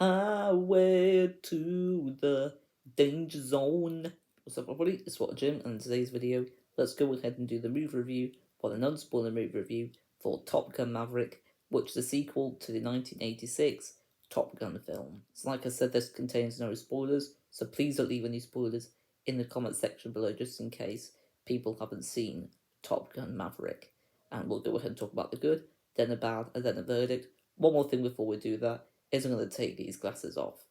Highway to the danger zone. What's up, everybody? It's What Jim, and in today's video, let's go ahead and do the movie review, or the non-spoiler movie review for Top Gun Maverick, which is a sequel to the 1986 Top Gun film. So, like I said, this contains no spoilers, so please don't leave any spoilers in the comment section below, just in case people haven't seen Top Gun Maverick. And we'll go ahead and talk about the good, then the bad, and then the verdict. One more thing before we do that is I'm going to take these glasses off.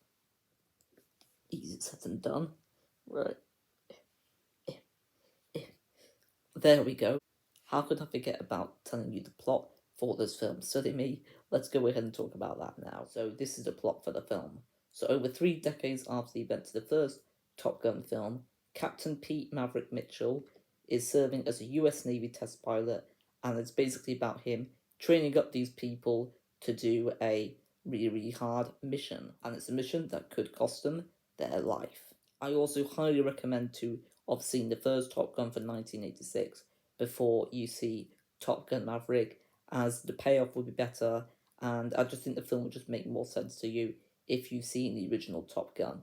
Easy said and done. Right. There we go. How could I forget about telling you the plot for this film? Study me. Let's go ahead and talk about that now. So this is the plot for the film. So over 3 decades after the events of the first Top Gun film, Captain Pete Maverick Mitchell is serving as a US Navy test pilot, and it's basically about him training up these people to do a really hard mission, and it's a mission that could cost them their life. I also highly recommend to have seen the first Top Gun from 1986 before you see Top Gun Maverick, as the payoff will be better, and I just think the film will just make more sense to you if you've seen the original Top Gun.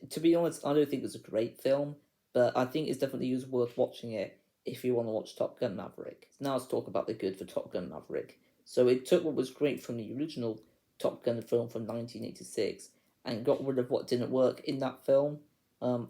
To be honest, I don't think it's a great film, but I think it's definitely worth watching it if you want to watch Top Gun Maverick. Now let's talk about the good for Top Gun Maverick. So it took what was great from the original Top Gun film from 1986 and got rid of what didn't work in that film. And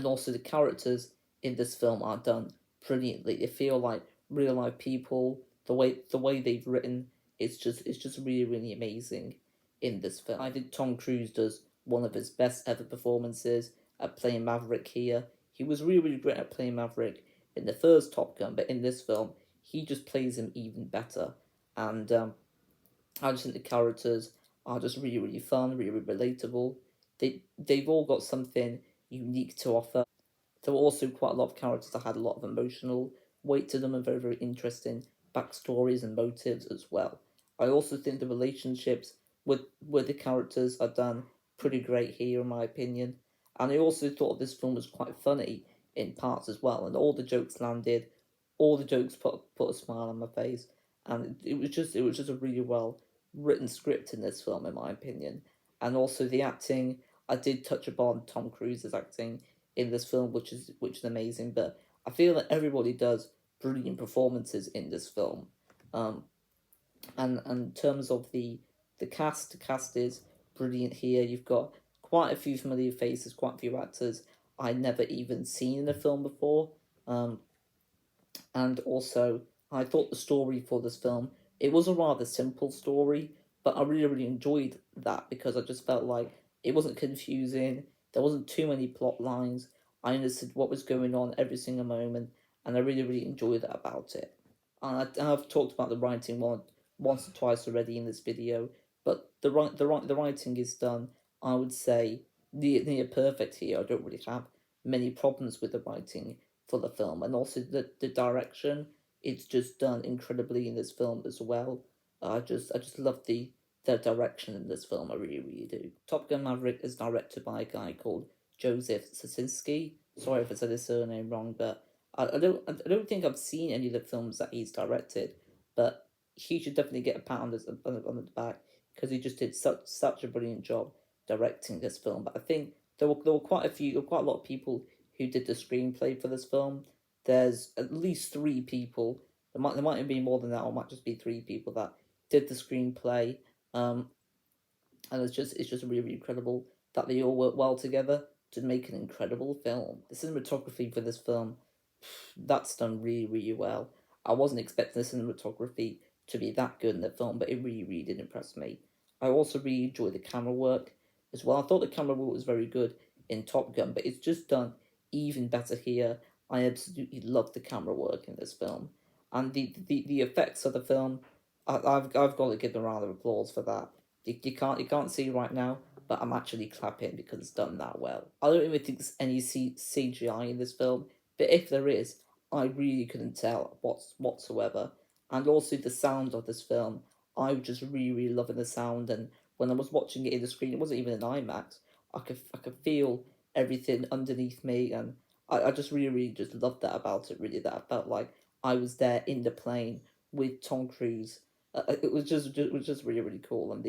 also the characters in this film are done brilliantly. They feel like real life people. The way they've written it's just really amazing in this film. I think Tom Cruise does one of his best ever performances at playing Maverick here. He was really great at playing Maverick in the first Top Gun, but in this film he just plays him even better. And I just think the characters are just really fun, really relatable. They've all got something unique to offer. There were also quite a lot of characters that had a lot of emotional weight to them and very interesting backstories and motives as well. I also think the relationships with the characters are done pretty great here, in my opinion. And I also thought this film was quite funny in parts as well, and all the jokes landed, all the jokes put a smile on my face, and it was just a really well written script in this film, in my opinion. And also the acting, I did touch upon Tom Cruise's acting in this film, which is amazing. But I feel that everybody does brilliant performances in this film. Um, and in terms of the cast is brilliant here. You've got quite a few familiar faces, quite a few actors I'd never even seen in a film before. Um, and also I thought the story for this film, it was a rather simple story, but I really enjoyed that because I just felt like it wasn't confusing. There wasn't too many plot lines. I understood what was going on every single moment, and I really enjoyed that about it. And I've talked about the writing once or twice already in this video, but the writing is done, I would say, near perfect here. I don't really have many problems with the writing for the film, and also the direction. It's just done incredibly in this film as well. I just love the direction in this film. I really do. Top Gun Maverick is directed by a guy called Joseph Sosinski. Sorry if I said his surname wrong, but I don't think I've seen any of the films that he's directed, but he should definitely get a pat on the back because he just did such a brilliant job directing this film. But I think there were quite a lot of people who did the screenplay for this film. There's at least 3 people. There might have been more than that, or it might just be 3 people that did the screenplay. Um, and it's just really incredible that they all work well together to make an incredible film. The cinematography for this film, that's done really well. I wasn't expecting the cinematography to be that good in the film, but it really did impress me. I also really enjoyed the camera work as well. I thought the camera work was very good in Top Gun, but it's just done even better here. I absolutely love the camera work in this film, and the effects of the film. I've got to give them a round of applause for that. You can't see right now, but I'm actually clapping because it's done that well. I don't even think there's any CGI in this film, but if there is, I really couldn't tell whatsoever. And also the sound of this film, I was just really loving the sound. And when I was watching it in the screen, it wasn't even an IMAX. I could feel everything underneath me, and I just really just loved that about it. Really, that I felt like I was there in the plane with Tom Cruise. It was just really cool, and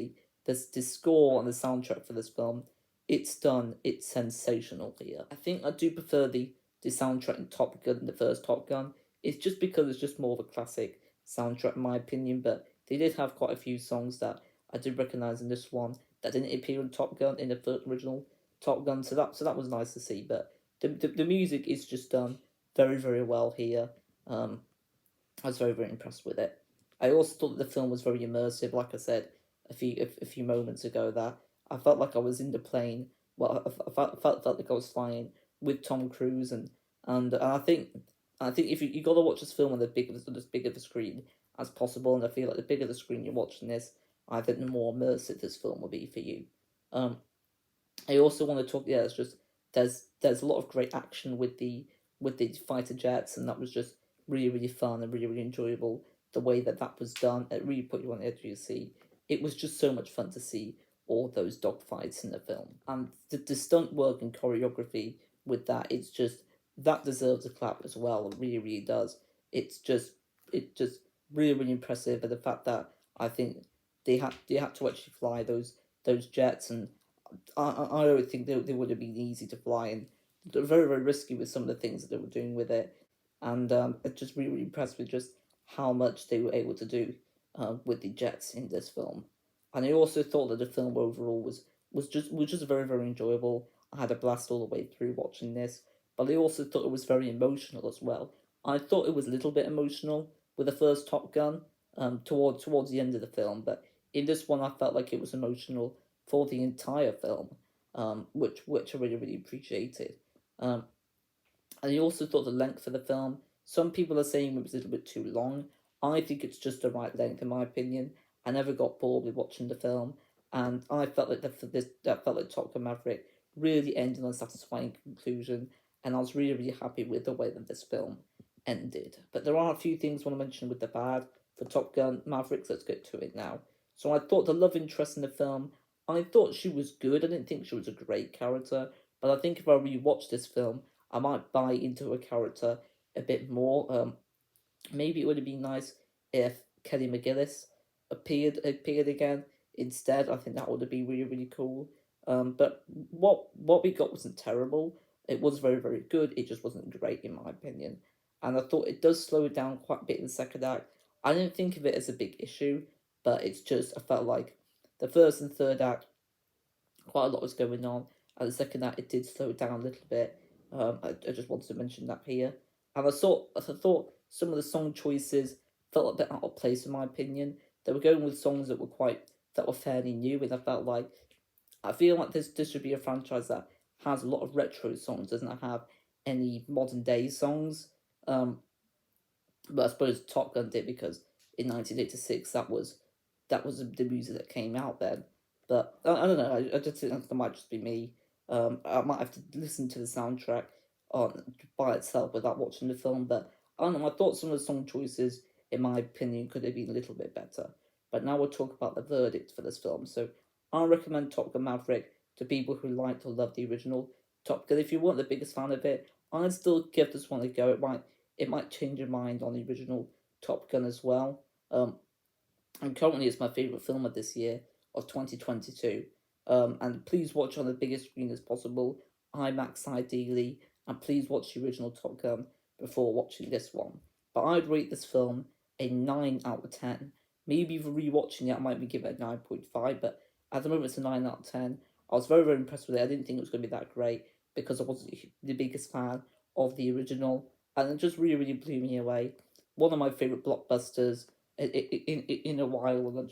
the score and the soundtrack for this film, it's sensational here. I think I do prefer the soundtrack in Top Gun, the first Top Gun. It's just because it's just more of a classic soundtrack in my opinion, but they did have quite a few songs that I did recognize in this one that didn't appear in Top Gun in the first original Top Gun, so that was nice to see. But the music is just done very very well here. Um, I was very very impressed with it. I also thought that the film was very immersive. Like I said a few moments ago, that I felt like I was in the plane. Well, I felt like I was flying with Tom Cruise, and I think if you got to watch this film on as big of a screen as possible, and I feel like the bigger the screen you're watching this, I think the more immersive this film will be for you. Um, I also want to talk. Yeah, it's just there's a lot of great action with the fighter jets, and that was just really really fun and really really enjoyable. The way that that was done, it really put you on the edge of your seat. It was just so much fun to see all those dogfights in the film, and the stunt work and choreography with that. It's just that deserves a clap as well. It really really does. It's just it just really really impressive, and the fact that I think they had to actually fly those jets, and I don't think they would have been easy to fly, and they're very very risky with some of the things that they were doing with it, and it's just really really impressed with just how much they were able to do with the jets in this film, and I also thought that the film overall was just very very enjoyable. I had a blast all the way through watching this, but I also thought it was very emotional as well. I thought it was a little bit emotional with the first Top Gun, towards the end of the film, but in this one I felt like it was emotional for the entire film, which I really really appreciated. Um, and I also thought the length of the film. Some people are saying it was a little bit too long. I think it's just the right length in my opinion. I never got bored with watching the film, and I felt like that felt like Top Gun Maverick really ended on a satisfying conclusion, and I was really really happy with the way that this film ended. But there are a few things I want to mention with the bad for Top Gun Maverick. Let's get to it now. So I thought the love interest in the film, I thought she was good. I didn't think she was a great character, but I think if I rewatch this film, I might buy into a character a bit more. Maybe it would have been nice if Kelly McGillis appeared again instead. I think that would have been really really cool. But what we got wasn't terrible. It was very very good. It just wasn't great in my opinion, and I thought it does slow it down quite a bit in the second act. I didn't think of it as a big issue, but it's just I felt like the first and third act quite a lot was going on. And the second act, it did slow it down a little bit. I just wanted to mention that here. And I thought some of the song choices felt a bit out of place in my opinion. They were going with songs that were fairly new, and I feel like this should be a franchise that has a lot of retro songs, doesn't have any modern day songs. Um, but I suppose Top Gun did because in 1986 that was the music that came out then. But I don't know. I just think that might just be me. I might have to listen to the soundtrack on by itself without watching the film. But I don't know. I thought some of the song choices, in my opinion, could have been a little bit better. But now we'll talk about the verdict for this film. So I recommend Top Gun Maverick to people who liked or loved the original Top Gun. If you weren't the biggest fan of it, I'd still give this one a go. It might change your mind on the original Top Gun as well. And currently it's my favourite film of this year, of 2022. And please watch on the biggest screen as possible, IMAX ideally, and please watch the original Top Gun before watching this one. But I'd rate this film a 9 out of 10. Maybe for rewatching it, I might be giving it a 9.5, but at the moment it's a 9 out of 10. I was very, very impressed with it. I didn't think it was going to be that great because I wasn't the biggest fan of the original, and it just really, really blew me away. One of my favourite blockbusters in a while, and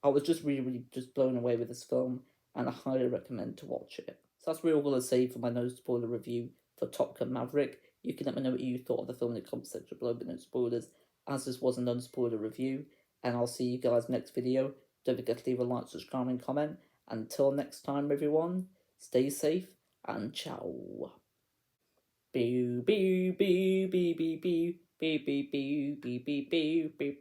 I was just really really just blown away with this film, and I highly recommend to watch it. So that's really all I'm gonna say for my no spoiler review for Top Gun Maverick. You can let me know what you thought of the film in the comment section below, but no spoilers, as this was a non spoiler review. And I'll see you guys next video. Don't forget to leave a like, subscribe, and comment. Until next time, everyone, stay safe and ciao. Boo boo boo boo boo boo boo boo boo boo boo boo